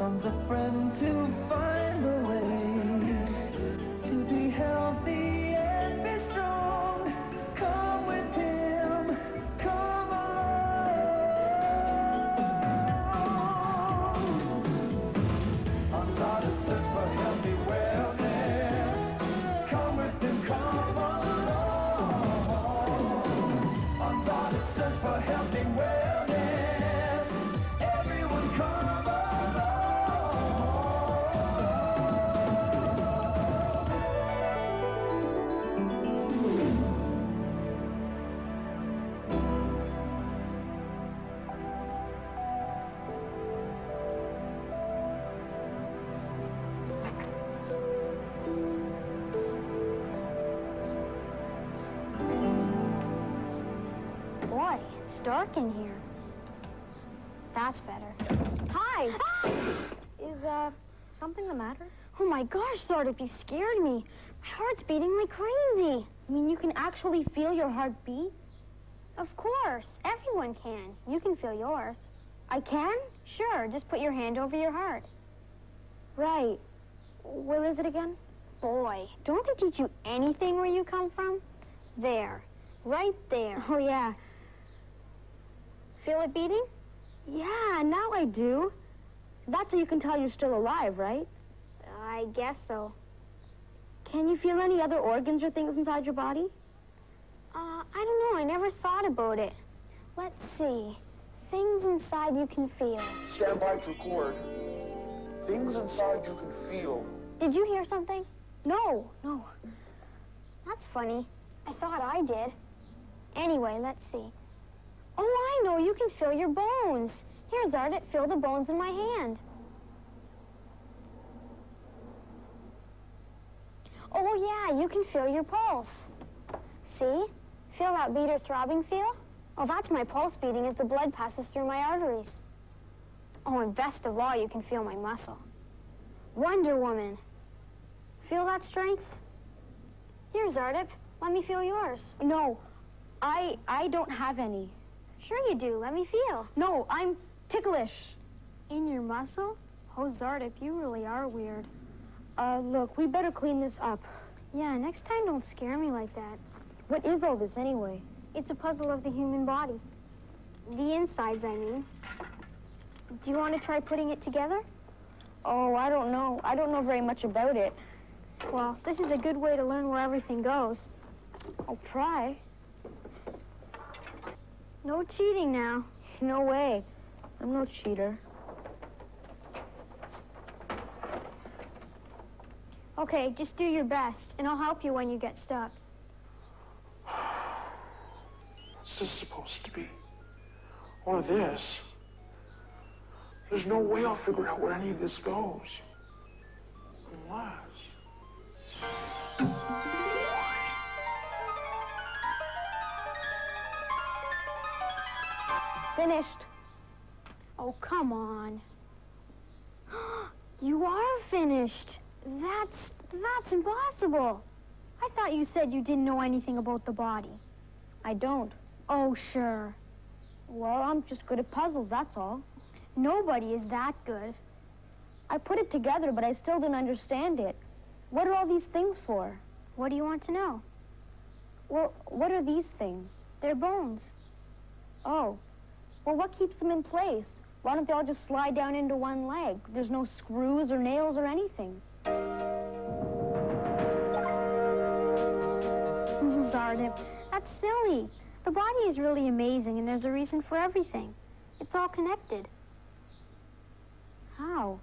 comes a friend to find a way to be healthy and be strong. Come with him, come along. On Zardip search for healthy wellness. Come with him, come along. On Zardip search for healthy wellness. Everyone come Boy, it's dark in here. That's better. Hi! Ah! Is, something the matter? Oh my gosh, Zardip, you scared me. My heart's beating like crazy. You mean you can actually feel your heart beat? Of course. Everyone can. You can feel yours. I can? Sure. Just put your hand over your heart. Right. Where is it again? Boy, don't they teach you anything where you come from? There. Right there. Oh, yeah. Feel it beating? Yeah, now I do. That's how you can tell you're still alive, right? I guess so. Can you feel any other organs or things inside your body? I don't know. I never thought about it. Let's see. Things inside you can feel. Stand by to record. Things inside you can feel. Did you hear something? No. That's funny. I thought I did. Anyway, let's see. Oh, I know. You can feel your bones. Here, Zardip, feel the bones in my hand. Oh, yeah, you can feel your pulse. See? Feel that beat or throbbing feel? Oh, that's my pulse beating as the blood passes through my arteries. Oh, and best of all, you can feel my muscle. Wonder Woman. Feel that strength? Here, Zardip, let me feel yours. No, I don't have any. Sure you do. Let me feel. No, I'm ticklish. In your muscle? Oh, Zardip, you really are weird. Look, we better clean this up. Yeah, next time don't scare me like that. What is all this anyway? It's a puzzle of the human body. The insides, I mean. Do you want to try putting it together? Oh, I don't know. I don't know very much about it. Well, this is a good way to learn where everything goes. I'll try. No cheating now. No way. I'm no cheater. Okay, just do your best, and I'll help you when you get stuck. What's this supposed to be? Or this? There's no way I'll figure out where any of this goes. Unless... Finished. Oh, come on. You are finished. That's impossible. I thought you said you didn't know anything about the body. I don't. Oh, sure. Well, I'm just good at puzzles, that's all. Nobody is that good. I put it together, but I still didn't understand it. What are all these things for? What do you want to know? Well, what are these things? They're bones. Oh. Well, what keeps them in place? Why don't they all just slide down into one leg? There's no screws or nails or anything. Zardip, that's silly. The body is really amazing, and there's a reason for everything. It's all connected. How?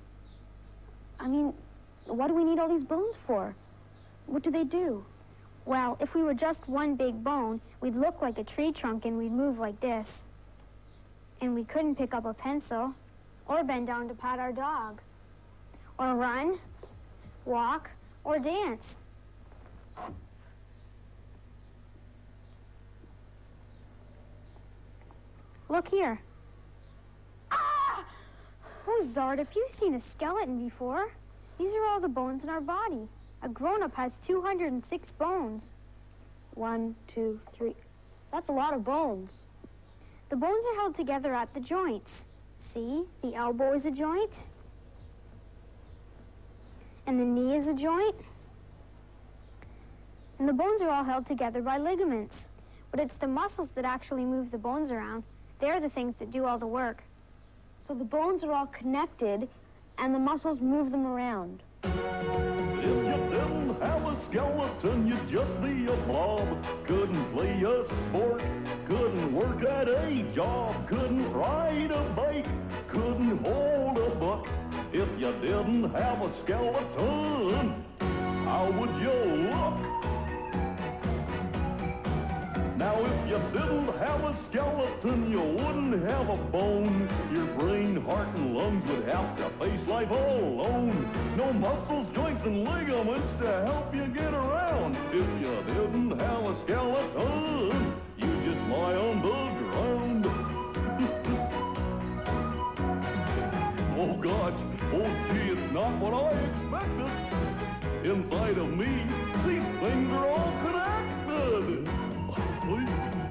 I mean, what do we need all these bones for? What do they do? Well, if we were just one big bone, we'd look like a tree trunk and we'd move like this. And we couldn't pick up a pencil, or bend down to pat our dog, or run, walk, or dance. Look here. Ah! Oh, Zardip, you've seen a skeleton before. These are all the bones in our body. A grown-up has 206 bones. 1, 2, 3. That's a lot of bones. The bones are held together at the joints. See, the elbow is a joint, And the knee is a joint? And the bones are all held together by ligaments. But it's the muscles that actually move the bones around. They're the things that do all the work. So the bones are all connected, and the muscles move them around. If you didn't have a skeleton, you'd just be a blob. Couldn't play a sport, couldn't work at a job, couldn't ride a bike, couldn't hold a book. If you didn't have a skeleton, how would you look? Now if you didn't have a skeleton, you wouldn't have a bone. Your brain, heart, and lungs would have to face life all alone. No muscles, joints, and ligaments to help you get around. If you didn't have a skeleton, you just lie on the ground. Oh gosh, oh gee, it's not what I expected. Inside of me, these things are all connected.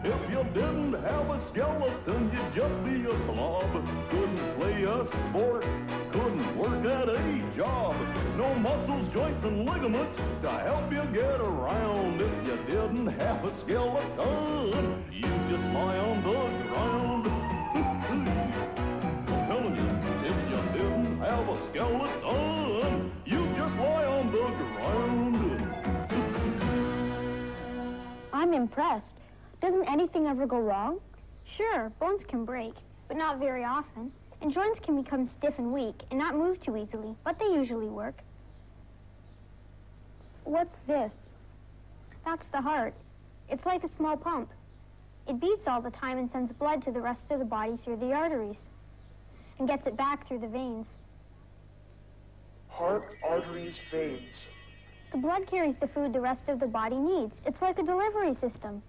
If you didn't have a skeleton, you'd just be a blob. Couldn't play a sport, couldn't work at a job. No muscles, joints, and ligaments to help you get around. If you didn't have a skeleton, you'd just lie on the ground. I'm telling you, if you didn't have a skeleton, you'd just lie on the ground. I'm impressed. Doesn't anything ever go wrong? Sure, bones can break, but not very often. And joints can become stiff and weak and not move too easily, but they usually work. What's this? That's the heart. It's like a small pump. It beats all the time and sends blood to the rest of the body through the arteries and gets it back through the veins. Heart, arteries, veins. The blood carries the food the rest of the body needs. It's like a delivery system.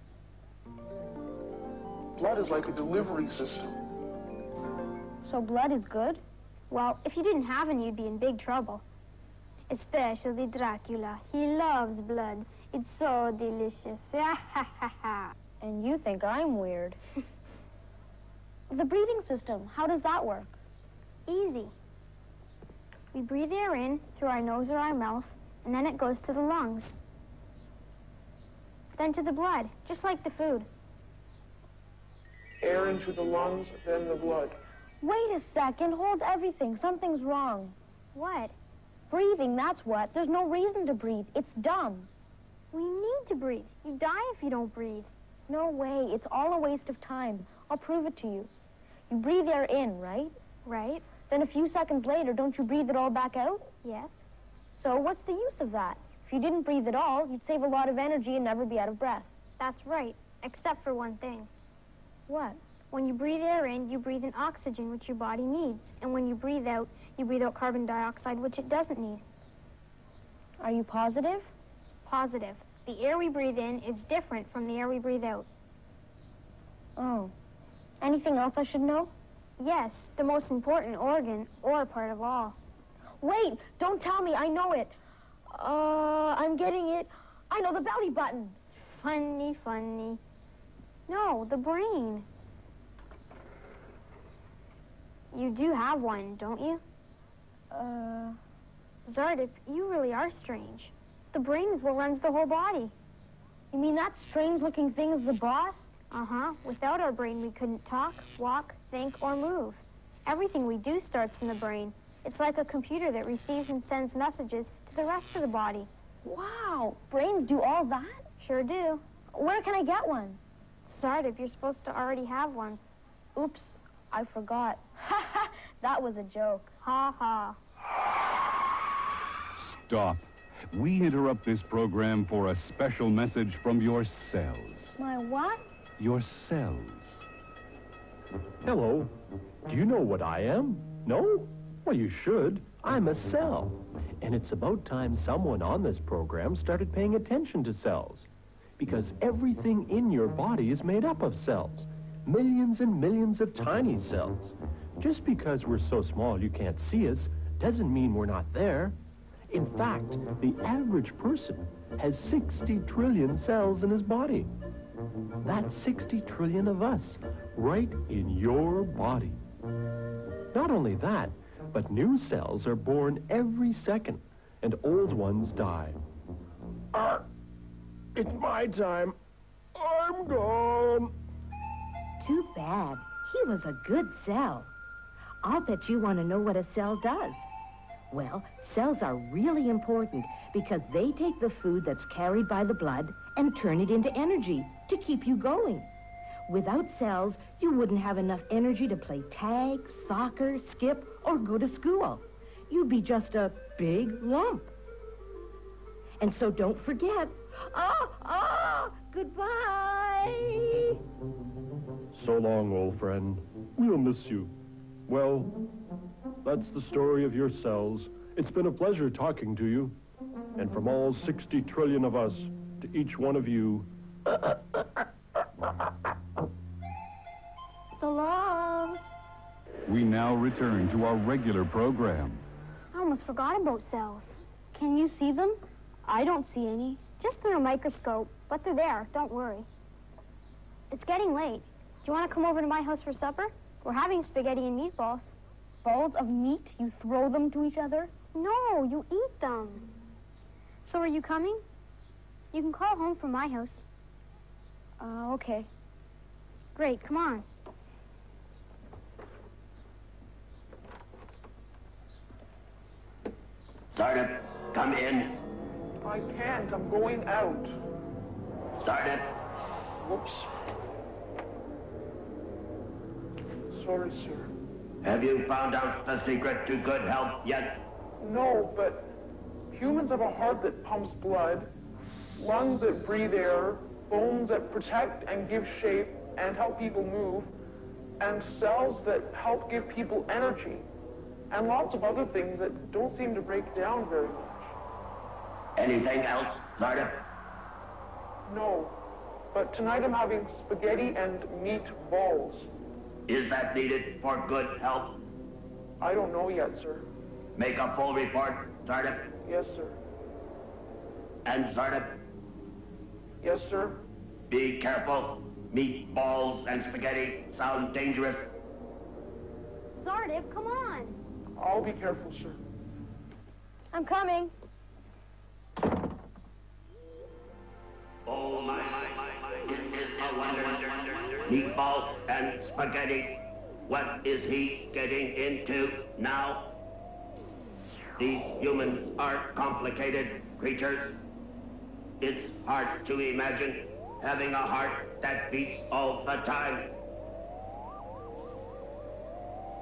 Blood is like a delivery system. So blood is good? Well, if you didn't have any, you'd be in big trouble. Especially Dracula. He loves blood. It's so delicious. And you think I'm weird. The breathing system, how does that work? Easy. We breathe air in through our nose or our mouth, and then it goes to the lungs. Then to the blood, just like the food. Air into the lungs, then the blood. Wait a second, hold everything. Something's wrong. What? Breathing, that's what. There's no reason to breathe. It's dumb. We need to breathe. You die if you don't breathe. No way. It's all a waste of time. I'll prove it to you. You breathe air in, right? Right? Then a few seconds later, don't you breathe it all back out? Yes. So what's the use of that? If you didn't breathe at all, you'd save a lot of energy and never be out of breath. That's right, except for one thing. What? When you breathe air in, you breathe in oxygen, which your body needs. And when you breathe out carbon dioxide, which it doesn't need. Are you positive? Positive. The air we breathe in is different from the air we breathe out. Oh. Anything else I should know? Yes, the most important organ, or part of all. Wait, don't tell me, I know it. I'm getting it. I know, the belly button. Funny, funny. No, the brain. You do have one, don't you? Zardip, you really are strange. The brain is what runs the whole body. You mean that strange-looking thing is the boss? Uh-huh. Without our brain, we couldn't talk, walk, think, or move. Everything we do starts in the brain. It's like a computer that receives and sends messages to the rest of the body. Wow, brains do all that? Sure do. Where can I get one? Zardip, you're supposed to already have one. Oops, I forgot. Ha ha, that was a joke. Ha ha. Stop. We interrupt this program for a special message from your cells. My what? Your cells. Hello. Do you know what I am? No? Well, you should. I'm a cell. And it's about time someone on this program started paying attention to cells. Because everything in your body is made up of cells. Millions and millions of tiny cells. Just because we're so small you can't see us doesn't mean we're not there. In fact, the average person has 60 trillion cells in his body. That's 60 trillion of us, right in your body. Not only that, but new cells are born every second, and old ones die. It's my time. I'm gone. Too bad. He was a good cell. I'll bet you want to know what a cell does. Well, cells are really important because they take the food that's carried by the blood and turn it into energy to keep you going. Without cells, you wouldn't have enough energy to play tag, soccer, skip, or go to school. You'd be just a big lump. And so don't forget, goodbye. So long, old friend. We'll miss you. Well, that's the story of your cells. It's been a pleasure talking to you. And from all 60 trillion of us, to each one of you, So long. We now return to our regular program. I almost forgot about cells. Can you see them? I don't see any. Just through a microscope, but they're there, don't worry. It's getting late. Do you want to come over to my house for supper? We're having spaghetti and meatballs. Balls of meat? You throw them to each other? No, you eat them. So are you coming? You can call home from my house. Okay. Great, come on. Zardip, come in. I can't. I'm going out. Zardip, Whoops. Sorry, sir. have you found out the secret to good health yet? No, but humans have a heart that pumps blood, lungs that breathe air, bones that protect and give shape and help people move, and cells that help give people energy, and lots of other things that don't seem to break down very much. Anything else, Zardip? No, but tonight I'm having spaghetti and meatballs. Is that needed for good health? I don't know yet, sir. Make a full report, Zardip. Yes, sir. And Zardip, Yes, sir. be careful. Meatballs and spaghetti sound dangerous. Zardip, come on. I'll be careful, sir. I'm coming. Oh my, it is a wonder. Meatballs and spaghetti. What is he getting into now? These humans are complicated creatures. It's hard to imagine having a heart that beats all the time.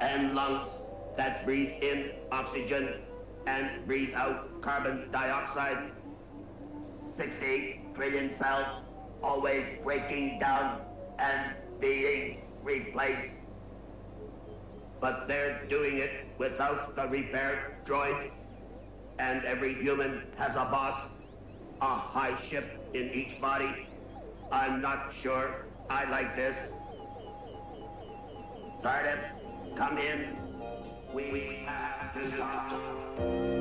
And lungs that breathe in oxygen and breathe out carbon dioxide. 60 trillion cells always breaking down and being replaced. But they're doing it without the repair droid. And every human has a boss, a high ship in each body. I'm not sure I like this. Zardip, come in. We have to talk.